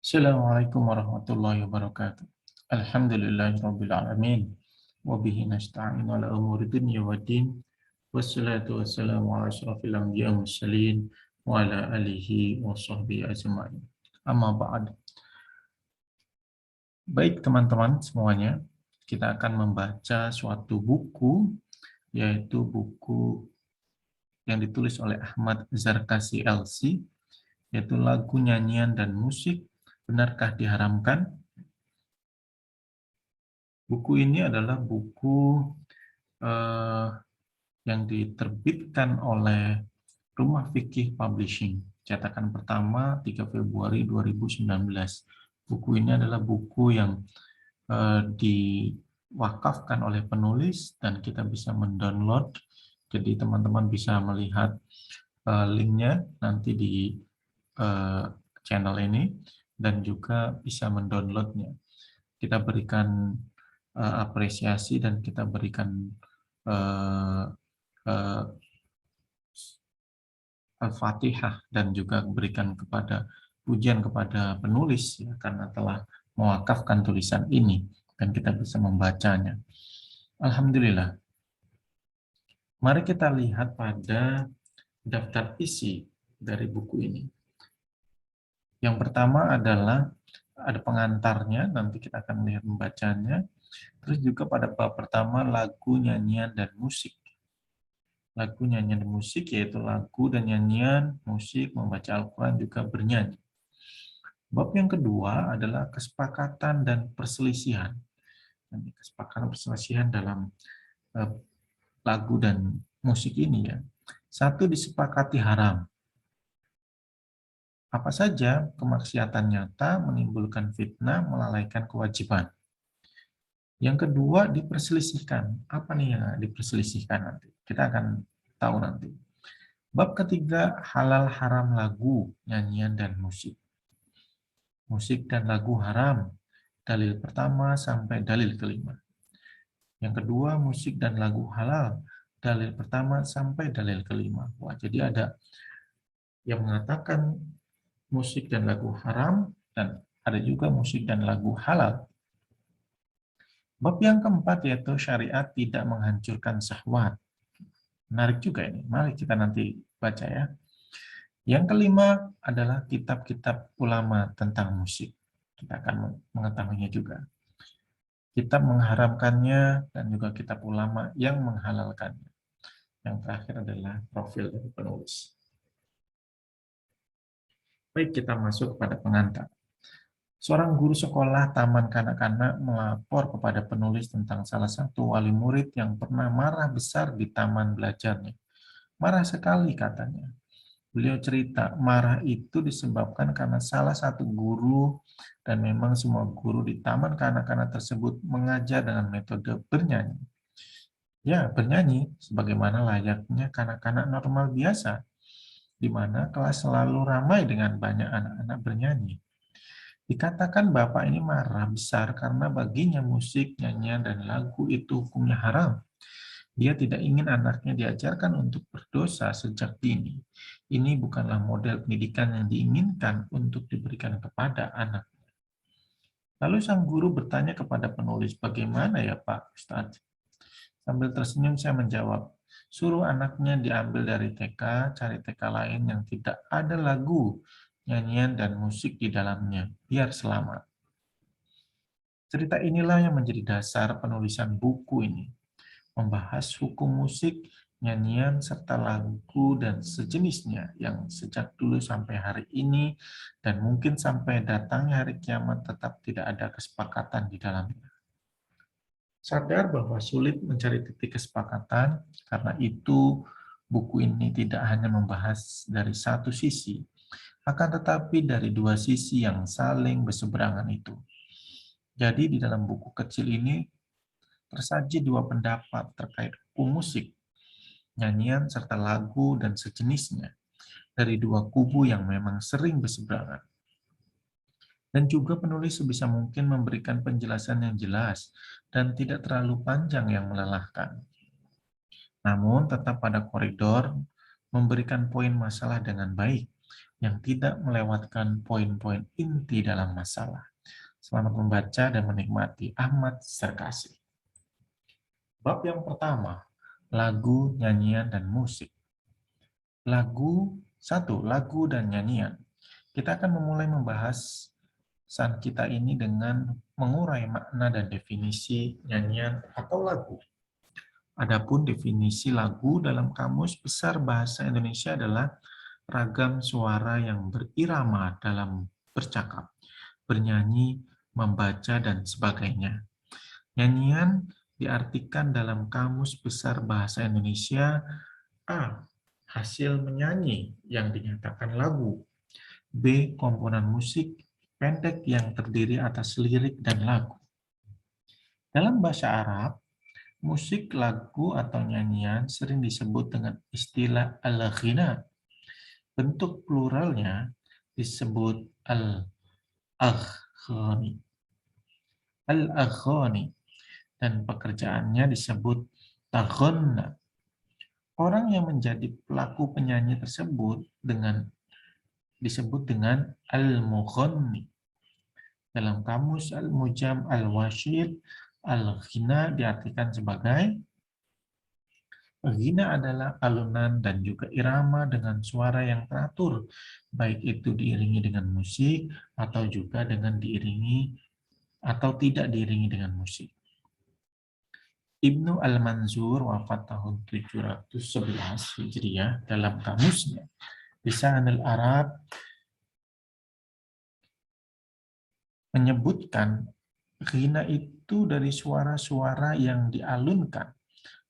Assalamualaikum warahmatullahi wabarakatuh. Alhamdulillahirabbil alamin. Wa bihi nasta'inu ala umuri dunya waddin. Wassalatu wassalamu ala asyrafil anbiya'i wal mursalin wa ala alihi wa sahbihi ajma'in. Amma ba'd. Baik teman-teman semuanya, kita akan membaca suatu buku, yaitu buku yang ditulis oleh Ahmad Zarkasi LC, yaitu Lagu, Nyanyian, dan Musik, Benarkah Diharamkan? Buku ini adalah buku yang diterbitkan oleh Rumah Fikih Publishing, cetakan pertama 3 Februari 2019. Buku ini adalah buku yang diwakafkan oleh penulis dan kita bisa mendownload. Jadi teman-teman bisa melihat linknya nanti di channel ini dan juga bisa mendownloadnya. Kita berikan apresiasi dan kita berikan Al-Fatihah dan juga berikan kepada pujian kepada penulis ya, karena telah mewakafkan tulisan ini dan kita bisa membacanya. Alhamdulillah. Mari kita lihat pada daftar isi dari buku ini. Yang pertama adalah ada pengantarnya, nanti kita akan melihat membacanya. Terus juga pada bab pertama lagu, nyanyian, dan musik. Lagu, nyanyian, dan musik yaitu lagu dan nyanyian, musik, membaca Al-Quran, juga bernyanyi. Bab yang kedua adalah kesepakatan dan perselisihan. Kesepakatan perselisihan dalam lagu dan musik ini ya. Satu, disepakati haram. Apa saja kemaksiatan nyata menimbulkan fitnah, melalaikan kewajiban. Yang kedua, diperselisihkan. Apa nih yang diperselisihkan nanti? Kita akan tahu nanti. Bab ketiga, halal haram lagu, nyanyian, dan musik. Musik dan lagu haram. Dalil pertama sampai dalil kelima. Yang kedua, musik dan lagu halal. Dalil pertama sampai dalil kelima. Wah, jadi ada yang mengatakan musik dan lagu haram, dan ada juga musik dan lagu halal. Bab yang keempat yaitu syariat tidak menghancurkan syahwat. Menarik juga ini. Mari kita nanti baca ya. Yang kelima adalah kitab-kitab ulama tentang musik. Kita akan mengetahuinya juga. Kitab mengharamkannya dan juga kitab ulama yang menghalalkannya. Yang terakhir adalah profil dari penulis. Baik, kita masuk kepada pengantar. Seorang guru sekolah taman kanak-kanak melapor kepada penulis tentang salah satu wali murid yang pernah marah besar di taman belajarnya. Marah sekali katanya. Beliau cerita, marah itu disebabkan karena salah satu guru, dan memang semua guru di taman kanak-kanak tersebut mengajar dengan metode bernyanyi. Ya, bernyanyi sebagaimana layaknya kanak-kanak normal biasa, di mana kelas selalu ramai dengan banyak anak-anak bernyanyi. Dikatakan bapak ini marah besar karena baginya musik, nyanyian, dan lagu itu hukumnya haram. Dia tidak ingin anaknya diajarkan untuk berdosa sejak dini. Ini bukanlah model pendidikan yang diinginkan untuk diberikan kepada anak. Lalu sang guru bertanya kepada penulis, bagaimana ya Pak Ustadz? Sambil tersenyum saya menjawab, suruh anaknya diambil dari TK, cari TK lain yang tidak ada lagu, nyanyian, dan musik di dalamnya, biar selamat. Cerita inilah yang menjadi dasar penulisan buku ini, membahas hukum musik, nyanyian, serta lagu dan sejenisnya yang sejak dulu sampai hari ini dan mungkin sampai datangnya hari kiamat tetap tidak ada kesepakatan di dalamnya. Sadar bahwa sulit mencari titik kesepakatan, karena itu buku ini tidak hanya membahas dari satu sisi, akan tetapi dari dua sisi yang saling berseberangan itu. Jadi di dalam buku kecil ini tersaji dua pendapat terkait hukum musik, nyanyian, serta lagu dan sejenisnya dari dua kubu yang memang sering berseberangan. Dan juga penulis sebisa mungkin memberikan penjelasan yang jelas dan tidak terlalu panjang yang melelahkan. Namun tetap pada koridor memberikan poin masalah dengan baik, yang tidak melewatkan poin-poin inti dalam masalah. Selamat membaca dan menikmati. Ahmad Sarkasi. Bab yang pertama, lagu, nyanyian, dan musik. Lagu dan nyanyian. Kita akan memulai membahas kita ini dengan mengurai makna dan definisi nyanyian atau lagu. Adapun definisi lagu dalam Kamus Besar Bahasa Indonesia adalah ragam suara yang berirama dalam bercakap, bernyanyi, membaca, dan sebagainya. Nyanyian diartikan dalam Kamus Besar Bahasa Indonesia A. Hasil menyanyi yang dinyatakan lagu. B. Komponen musik pendek yang terdiri atas lirik dan lagu. Dalam bahasa Arab, musik, lagu, atau nyanyian sering disebut dengan istilah al-ghina. Bentuk pluralnya disebut al-aghani. Al-aghani. Dan pekerjaannya disebut taghonna. Orang yang menjadi pelaku penyanyi tersebut disebut dengan al-mughanni. Dalam kamus Al-Mujam Al-Washid, al-ghina diartikan sebagai ghina adalah alunan dan juga irama dengan suara yang teratur, baik itu diiringi dengan musik atau juga dengan diiringi atau tidak diiringi dengan musik. Ibnu Al-Manzur wafat tahun 711 Hijriah dalam kamusnya Lisanul Arab menyebutkan ghina itu dari suara-suara yang dialunkan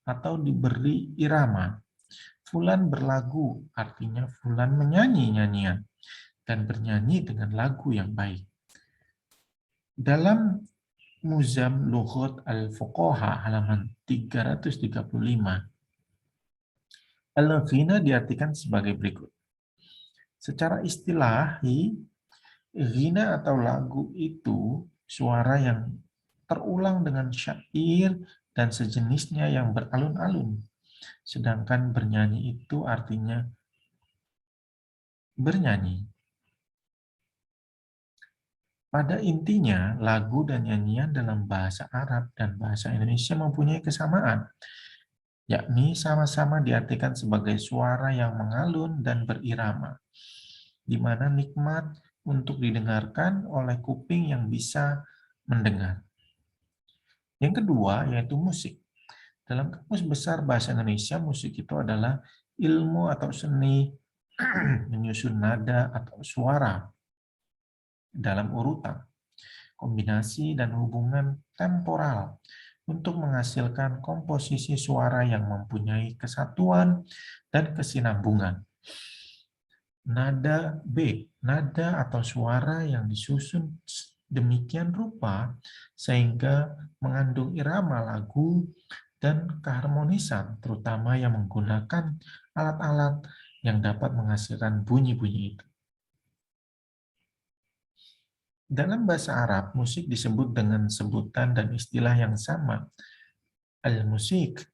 atau diberi irama. Fulan berlagu, artinya fulan menyanyi nyanyian dan bernyanyi dengan lagu yang baik. Dalam Muzam Lughat Al-Fuqaha halaman 335, al-ghina diartikan sebagai berikut. Secara istilahi, ghina atau lagu itu suara yang terulang dengan syair dan sejenisnya yang beralun-alun. Sedangkan bernyanyi itu artinya bernyanyi. Pada intinya, lagu dan nyanyian dalam bahasa Arab dan bahasa Indonesia mempunyai kesamaan, yakni sama-sama diartikan sebagai suara yang mengalun dan berirama, di mana nikmat untuk didengarkan oleh kuping yang bisa mendengar. Yang kedua, yaitu musik. Dalam Kamus Besar Bahasa Indonesia, musik itu adalah ilmu atau seni menyusun nada atau suara dalam urutan, kombinasi dan hubungan temporal untuk menghasilkan komposisi suara yang mempunyai kesatuan dan kesinambungan. Nada B, nada atau suara yang disusun demikian rupa sehingga mengandung irama lagu dan keharmonisan, terutama yang menggunakan alat-alat yang dapat menghasilkan bunyi-bunyi itu. Dalam bahasa Arab, musik disebut dengan sebutan dan istilah yang sama. Al-musik.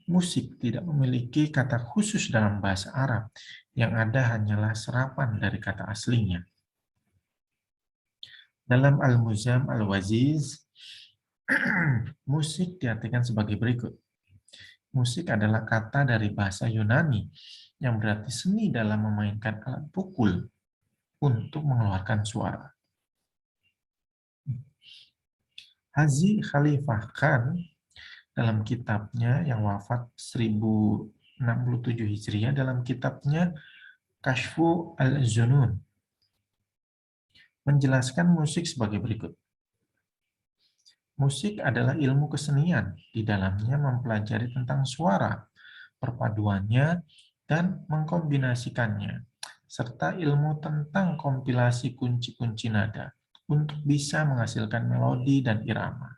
Musik tidak memiliki kata khusus dalam bahasa Arab. Yang ada hanyalah serapan dari kata aslinya. Dalam Al-Muzam Al-Waziz, musik diartikan sebagai berikut. Musik adalah kata dari bahasa Yunani yang berarti seni dalam memainkan alat pukul untuk mengeluarkan suara. Haji Khalifah Khan dalam kitabnya yang wafat 1067 Hijriah dalam kitabnya Kashfu Al-Zunun menjelaskan musik sebagai berikut. Musik adalah ilmu kesenian, di dalamnya mempelajari tentang suara, perpaduannya, dan mengkombinasikannya, serta ilmu tentang kompilasi kunci-kunci nada untuk bisa menghasilkan melodi dan irama.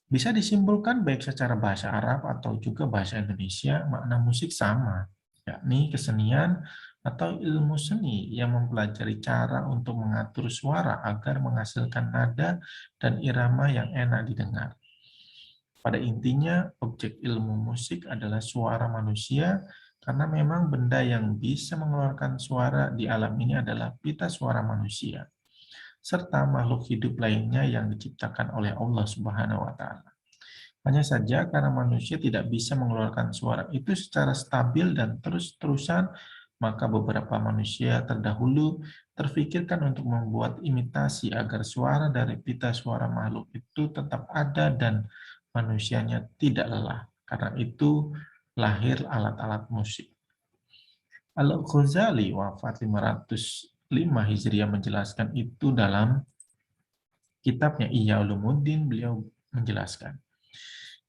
Bisa disimpulkan baik secara bahasa Arab atau juga bahasa Indonesia, makna musik sama, yakni kesenian atau ilmu seni yang mempelajari cara untuk mengatur suara agar menghasilkan nada dan irama yang enak didengar. Pada intinya, objek ilmu musik adalah suara manusia Karena memang benda yang bisa mengeluarkan suara di alam ini adalah pita suara manusia, serta makhluk hidup lainnya yang diciptakan oleh Allah Subhanahu wa Ta'ala. Hanya saja karena manusia tidak bisa mengeluarkan suara itu secara stabil dan terus-terusan, maka beberapa manusia terdahulu terfikirkan untuk membuat imitasi agar suara dari pita suara makhluk itu tetap ada dan manusianya tidak lelah. Karena itu lahir alat-alat musik. Al-Ghazali wafat 505 Hijriah menjelaskan itu dalam kitabnya Ihya Ulumuddin. Beliau menjelaskan,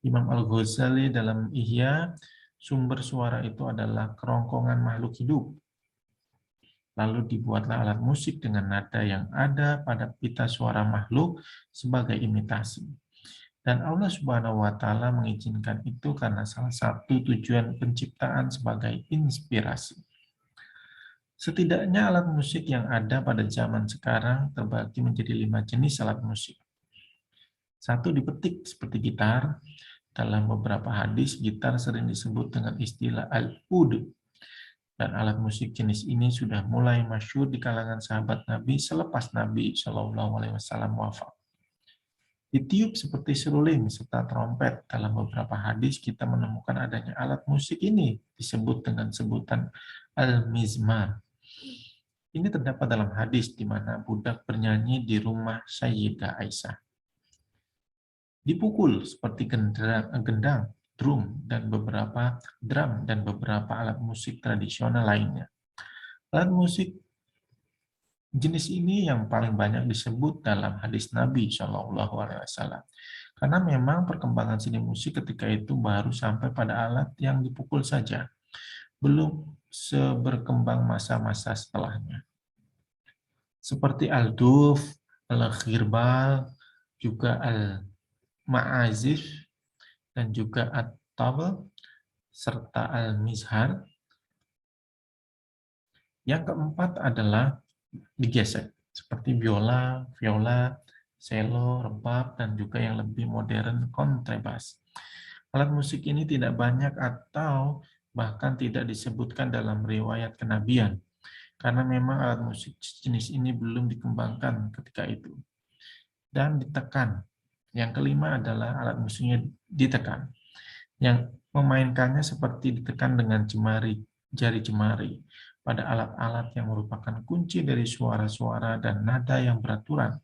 Imam Al-Ghazali dalam Ihya, sumber suara itu adalah kerongkongan makhluk hidup. Lalu dibuatlah alat musik dengan nada yang ada pada pita suara makhluk sebagai imitasi. Dan Allah Subhanahu wa Ta'ala mengizinkan itu karena salah satu tujuan penciptaan sebagai inspirasi. Setidaknya alat musik yang ada pada zaman sekarang terbagi menjadi 5 jenis alat musik. Satu dipetik seperti gitar. Dalam beberapa hadis, gitar sering disebut dengan istilah al-ud. Dan alat musik jenis ini sudah mulai masyhur di kalangan sahabat Nabi selepas Nabi Shallallahu Alaihi Wasallam wafat. Ditiup seperti seruling serta trompet. Dalam beberapa hadis kita menemukan adanya alat musik ini disebut dengan sebutan al-mizmar. Ini terdapat dalam hadis di mana budak bernyanyi di rumah Sayyidah Aisyah. Dipukul seperti gendang, drum, dan beberapa alat musik tradisional lainnya. Alat musik jenis ini yang paling banyak disebut dalam hadis Nabi Shallallahu Alaihi Wasallam. Karena memang perkembangan seni musik ketika itu baru sampai pada alat yang dipukul saja, belum seberkembang masa-masa setelahnya. Seperti al-duf, al-ghirbal, juga al-ma'azif, dan juga at-tabl, serta al-mizhar. Yang keempat adalah digesek, seperti biola, viola, cello, rebab, dan juga yang lebih modern, kontrabas. Alat musik ini tidak banyak atau bahkan tidak disebutkan dalam riwayat kenabian, karena memang alat musik jenis ini belum dikembangkan ketika itu. Dan ditekan. Yang kelima adalah alat musiknya ditekan. Yang memainkannya seperti ditekan dengan jari jemari pada alat-alat yang merupakan kunci dari suara-suara dan nada yang beraturan,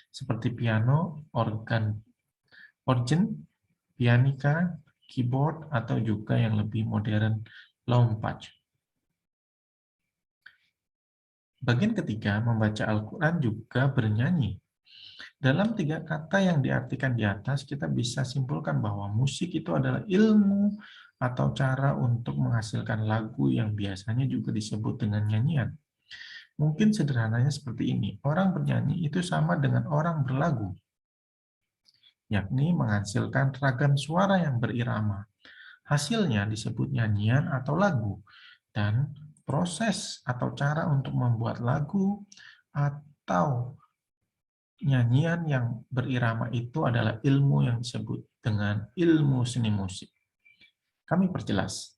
seperti piano, organ, pianika, keyboard, atau juga yang lebih modern, lompat. Bagian ketiga, membaca Al-Quran juga bernyanyi. Dalam 3 kata yang diartikan di atas, kita bisa simpulkan bahwa musik itu adalah ilmu atau cara untuk menghasilkan lagu yang biasanya juga disebut dengan nyanyian. Mungkin sederhananya seperti ini, orang bernyanyi itu sama dengan orang berlagu, yakni menghasilkan ragam suara yang berirama. Hasilnya disebut nyanyian atau lagu, dan proses atau cara untuk membuat lagu atau nyanyian yang berirama itu adalah ilmu yang disebut dengan ilmu seni musik. Kami perjelas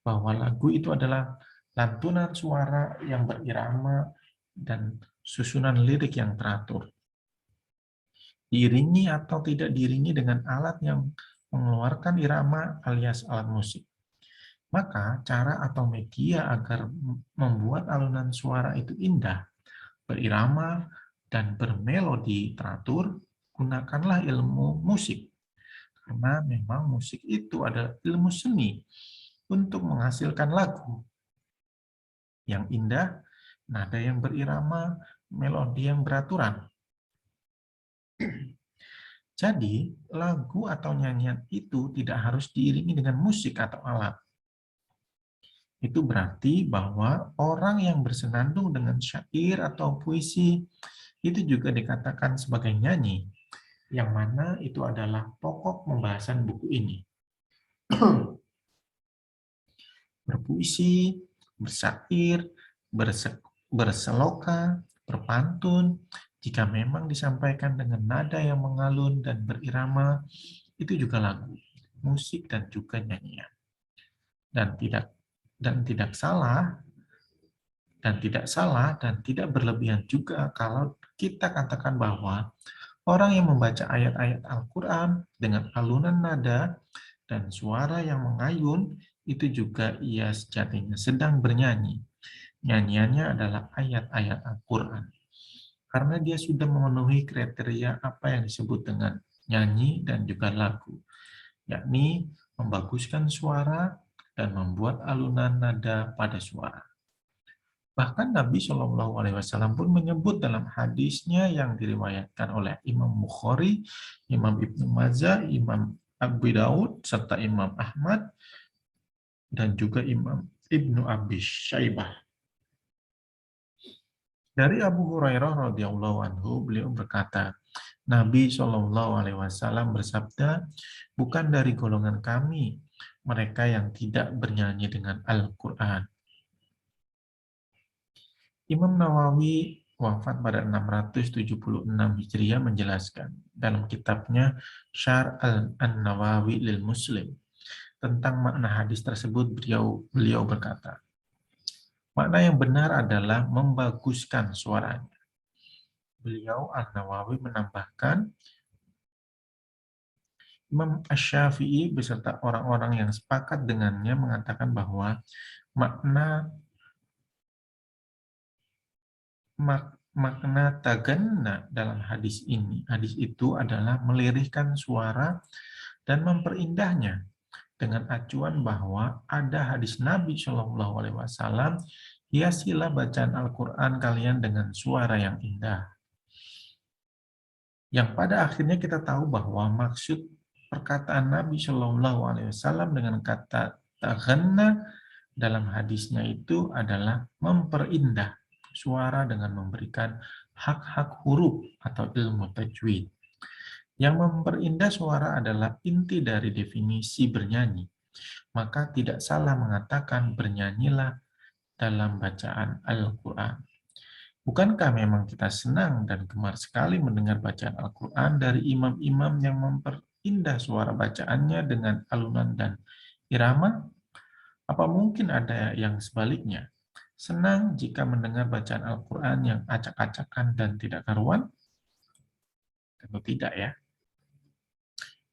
bahwa lagu itu adalah lantunan suara yang berirama dan susunan lirik yang teratur. Diiringi atau tidak diiringi dengan alat yang mengeluarkan irama alias alat musik. Maka cara atau media agar membuat alunan suara itu indah, berirama, dan bermelodi teratur, gunakanlah ilmu musik. Karena memang musik itu adalah ilmu seni untuk menghasilkan lagu yang indah, nada yang berirama, melodi yang beraturan. Jadi, lagu atau nyanyian itu tidak harus diiringi dengan musik atau alat. Itu berarti bahwa orang yang bersenandung dengan syair atau puisi itu juga dikatakan sebagai nyanyi, yang mana itu adalah pokok pembahasan buku ini. Berpuisi, bersyair, berseloka, berpantun, jika memang disampaikan dengan nada yang mengalun dan berirama, itu juga lagu, musik, dan juga nyanyian. Dan tidak Dan tidak salah, dan tidak berlebihan juga kalau kita katakan bahwa orang yang membaca ayat-ayat Al-Quran dengan alunan nada dan suara yang mengayun, itu juga ia sejatinya sedang bernyanyi. Nyanyiannya adalah ayat-ayat Al-Quran. Karena dia sudah memenuhi kriteria apa yang disebut dengan nyanyi dan juga lagu, yakni membaguskan suara dan membuat alunan nada pada suara. Bahkan Nabi Shallallahu Alaihi Wasallam pun menyebut dalam hadisnya yang diriwayatkan oleh Imam Bukhari, Imam Ibnu Majah, Imam Abu Daud, serta Imam Ahmad, dan juga Imam Ibnu Abi Syaibah. Dari Abu Hurairah radhiyallahu anhu, beliau berkata, Nabi Shallallahu Alaihi Wasallam bersabda, bukan dari golongan kami mereka yang tidak bernyanyi dengan Al-Quran. Imam Nawawi wafat pada 676 Hijriah menjelaskan dalam kitabnya Syarh An-Nawawi lil Muslim tentang makna hadis tersebut. Beliau berkata, makna yang benar adalah membaguskan suaranya. Beliau An-Nawawi menambahkan, Imam Asy-Syafi'i beserta orang-orang yang sepakat dengannya mengatakan bahwa makna taganna dalam hadis itu adalah melirihkan suara dan memperindahnya, dengan acuan bahwa ada hadis Nabi Shallallahu Alaihi Wasallam, hiasilah bacaan Al-Quran kalian dengan suara yang indah. Yang pada akhirnya kita tahu bahwa maksud perkataan Nabi Shallallahu Alaihi Wasallam dengan kata taghanna dalam hadisnya itu adalah memperindah suara dengan memberikan hak-hak huruf atau ilmu tajwid. Yang memperindah suara adalah inti dari definisi bernyanyi. Maka tidak salah mengatakan bernyanyilah dalam bacaan Al-Quran. Bukankah memang kita senang dan gemar sekali mendengar bacaan Al-Quran dari imam-imam yang memperindah suara bacaannya dengan alunan dan irama? Apa mungkin ada yang sebaliknya? Senang jika mendengar bacaan Al-Quran yang acak-acakan dan tidak karuan? Tentu tidak ya.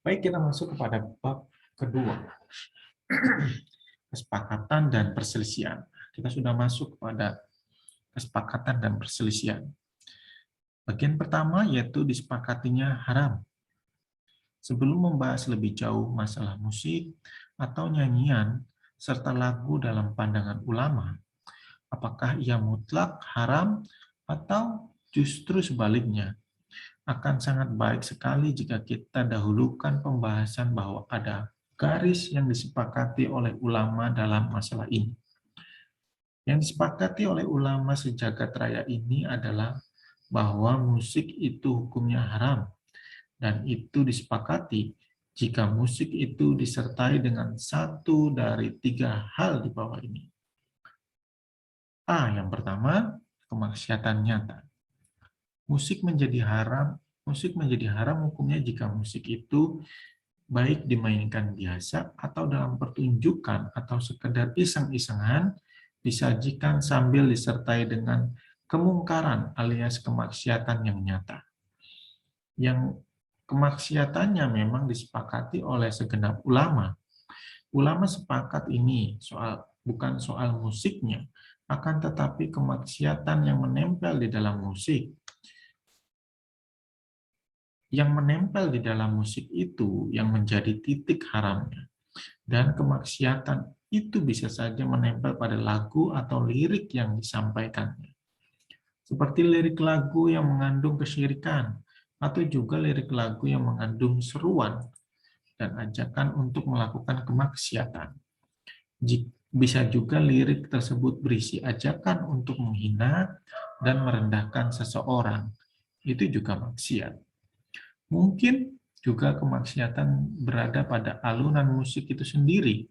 Baik, kita masuk kepada bab kedua. Kesepakatan dan perselisihan. Kita sudah masuk kepada kesepakatan dan perselisihan. Bagian pertama yaitu disepakatinya haram. Sebelum membahas lebih jauh masalah musik atau nyanyian serta lagu dalam pandangan ulama, apakah ia mutlak haram atau justru sebaliknya, akan sangat baik sekali jika kita dahulukan pembahasan bahwa ada garis yang disepakati oleh ulama dalam masalah ini. Yang disepakati oleh ulama sejagat raya ini adalah bahwa musik itu hukumnya haram, dan itu disepakati jika musik itu disertai dengan satu dari tiga hal di bawah ini. A. Yang pertama, kemaksiatan nyata. Musik menjadi haram hukumnya jika musik itu baik dimainkan biasa atau dalam pertunjukan atau sekedar iseng-isengan, disajikan sambil disertai dengan kemungkaran alias kemaksiatan yang nyata. Yang kemaksiatannya memang disepakati oleh segenap ulama. Ulama sepakat ini bukan soal musiknya, akan tetapi kemaksiatan yang menempel di dalam musik. Yang menempel di dalam musik itu yang menjadi titik haramnya. Dan kemaksiatan itu bisa saja menempel pada lagu atau lirik yang disampaikannya. Seperti lirik lagu yang mengandung kesyirikan, atau juga lirik lagu yang mengandung seruan dan ajakan untuk melakukan kemaksiatan. Bisa juga lirik tersebut berisi ajakan untuk menghina dan merendahkan seseorang. Itu juga maksiat. Mungkin juga kemaksiatan berada pada alunan musik itu sendiri,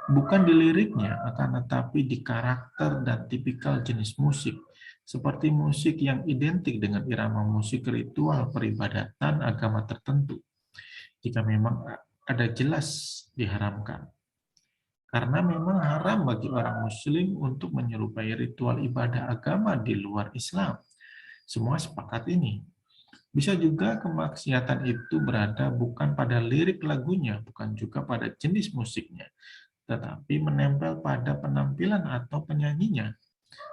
bukan di liriknya, akan tetapi di karakter dan tipikal jenis musik, seperti musik yang identik dengan irama musik ritual peribadatan agama tertentu, jika memang ada jelas diharamkan. Karena memang haram bagi orang Muslim untuk menyerupai ritual ibadah agama di luar Islam. Semua sepakat ini. Bisa juga kemaksiatan itu berada bukan pada lirik lagunya, bukan juga pada jenis musiknya, tetapi menempel pada penampilan atau penyanyinya.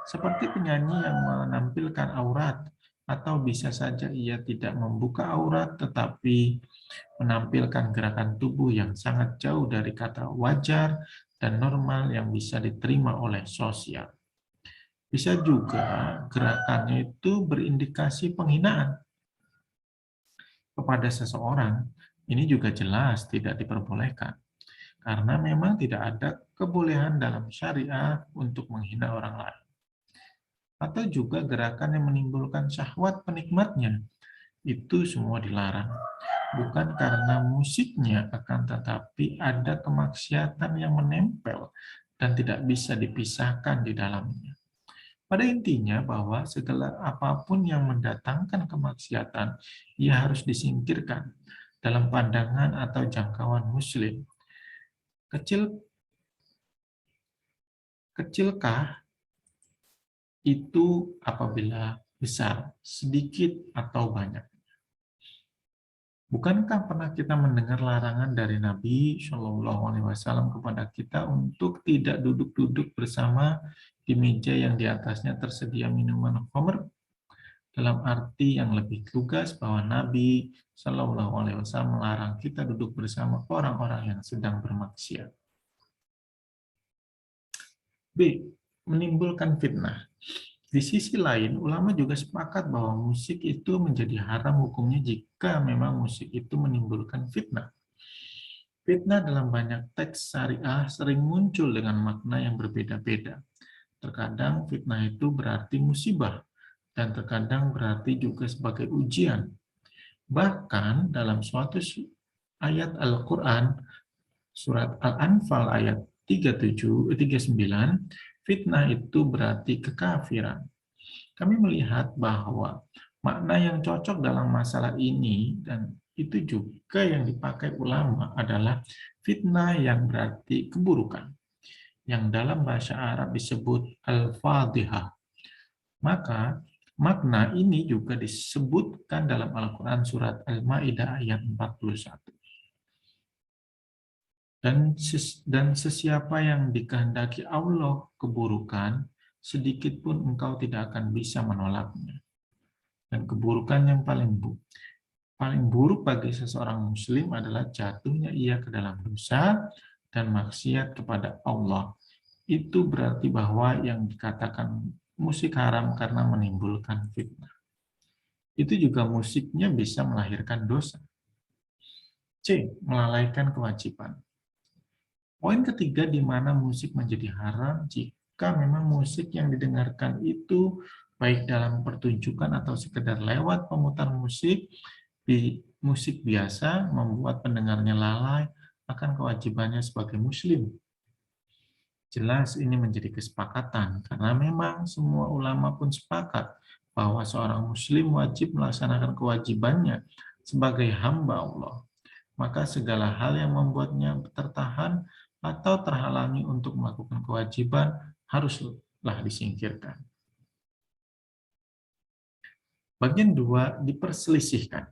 Seperti penyanyi yang menampilkan aurat, atau bisa saja ia tidak membuka aurat tetapi menampilkan gerakan tubuh yang sangat jauh dari kata wajar dan normal yang bisa diterima oleh sosial. Bisa juga gerakannya itu berindikasi penghinaan kepada seseorang. Ini juga jelas tidak diperbolehkan. Karena memang tidak ada kebolehan dalam syariah untuk menghina orang lain. Atau juga gerakan yang menimbulkan syahwat penikmatnya. Itu semua dilarang. Bukan karena musiknya, akan tetapi ada kemaksiatan yang menempel dan tidak bisa dipisahkan di dalamnya. Pada intinya bahwa segala apapun yang mendatangkan kemaksiatan, ia harus disingkirkan dalam pandangan atau jangkauan Muslim. Kecilkah itu apabila besar, sedikit atau banyak? Bukankah pernah kita mendengar larangan dari Nabi Shallallahu Alaihi Wasallam kepada kita untuk tidak duduk-duduk bersama di meja yang di atasnya tersedia minuman khamr? Dalam arti yang lebih lugas bahwa Nabi Shallallahu Alaihi Wasallam melarang kita duduk bersama orang-orang yang sedang bermaksiat. B. Menimbulkan fitnah. Di sisi lain, ulama juga sepakat bahwa musik itu menjadi haram hukumnya jika memang musik itu menimbulkan fitnah. Fitnah dalam banyak teks syariah sering muncul dengan makna yang berbeda-beda. Terkadang fitnah itu berarti musibah, dan terkadang berarti juga sebagai ujian. Bahkan dalam suatu ayat Al-Quran, surat Al-Anfal ayat 39, fitnah itu berarti kekafiran. Kami melihat bahwa makna yang cocok dalam masalah ini dan itu juga yang dipakai ulama adalah fitnah yang berarti keburukan, yang dalam bahasa Arab disebut al-fadhihah. Maka makna ini juga disebutkan dalam Al-Quran surat Al-Ma'idah ayat 41. Dan sesiapa yang dikehendaki Allah keburukan, sedikit pun engkau tidak akan bisa menolaknya. Dan keburukan yang paling buruk bagi seseorang muslim adalah jatuhnya ia ke dalam dosa dan maksiat kepada Allah. Itu berarti bahwa yang dikatakan musik haram karena menimbulkan fitnah. Itu juga musiknya bisa melahirkan dosa. C. Melalaikan kewajiban. Poin ketiga di mana musik menjadi haram jika memang musik yang didengarkan itu baik dalam pertunjukan atau sekedar lewat pemutar musik, musik biasa membuat pendengarnya lalai akan kewajibannya sebagai muslim. Jelas ini menjadi kesepakatan karena memang semua ulama pun sepakat bahwa seorang muslim wajib melaksanakan kewajibannya sebagai hamba Allah. Maka segala hal yang membuatnya tertahan atau terhalangi untuk melakukan kewajiban haruslah disingkirkan. Bagian 2, diperselisihkan.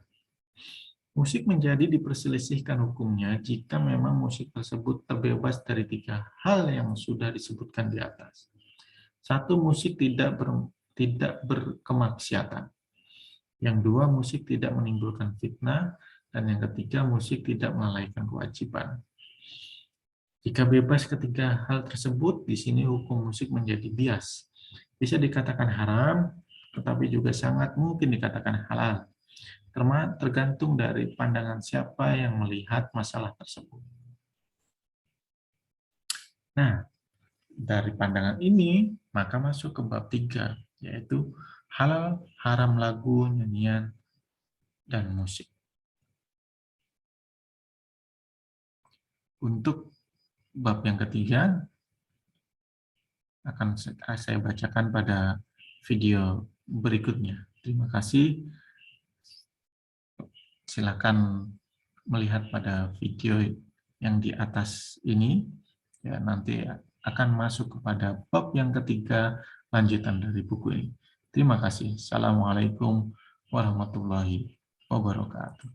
Musik menjadi diperselisihkan hukumnya jika memang musik tersebut terbebas dari 3 hal yang sudah disebutkan di atas. 1, musik tidak berkemaksiatan. Yang 2, musik tidak menimbulkan fitnah. Dan yang ketiga, musik tidak melalaikan kewajiban. Jika bebas ketiga hal tersebut, di sini hukum musik menjadi bias. Bisa dikatakan haram, tetapi juga sangat mungkin dikatakan halal. Tergantung dari pandangan siapa yang melihat masalah tersebut. Nah, dari pandangan ini, maka masuk ke bab 3, yaitu halal, haram lagu, nyanyian, dan musik. Untuk bab yang ketiga, akan saya bacakan pada video berikutnya. Terima kasih. Silakan melihat pada video yang di atas ini. Ya, nanti akan masuk kepada bab yang ketiga lanjutan dari buku ini. Terima kasih. Assalamualaikum warahmatullahi wabarakatuh.